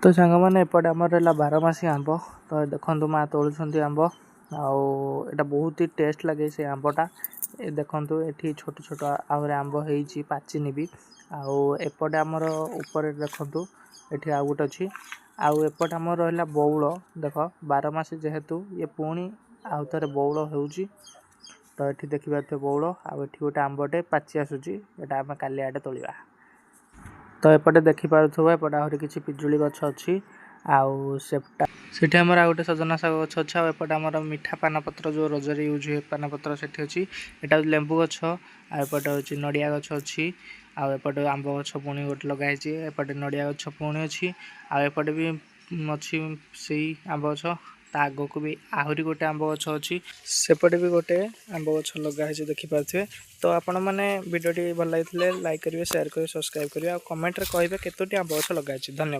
तो सांग मैंने एपटे आमर रहा बारमासी आंब तो देखो माँ तोलुं आंब आटा बहुत ही टेस्ट लगे से आंबटा देखु ये छोट छोट आहरी आंब हो पाचिनी भी आउपटे आमर ऊपर देखु ये आउ गोटे अच्छी आउपटे आम रहा बौल देख बारमासी जेहेतु ये पुणी आउ थे बौल हो तो ये देखिए बौल आउ गोटे आंबटे पाची आसूँ यहाँ आम काली आड़े तोड़ा तो एपटे देखिपुव एपटे आहरी किसी पिजुली गछ अच्छी आउटा आम गोटे सजना शाग गछ अच्छे आउपटे आम मिठा पानपत्र जो रजरे यूज हुए पानपत्र से अच्छी यहाँ लेंबू गछ आउपटे हूँ नड़िया गछ अच्छी आउपटे आंब गछ पुणी गोटे लगाई एपटे नड़िया गछ पुणी अच्छी आउपटे भी अच्छी से आंब गछ आग को भी आहरी गोटे आंब गछ अच्छी सेपटे भी गोटे आंब गछ लगाई देखिपे तो आपण मैंने वीडियो भल लगी लाइक करेंगे शेयर करेंगे सब्सक्राइब करेंगे और कमेंट रे कहे केतोटी आंब गछ लगाई धन्यवाद।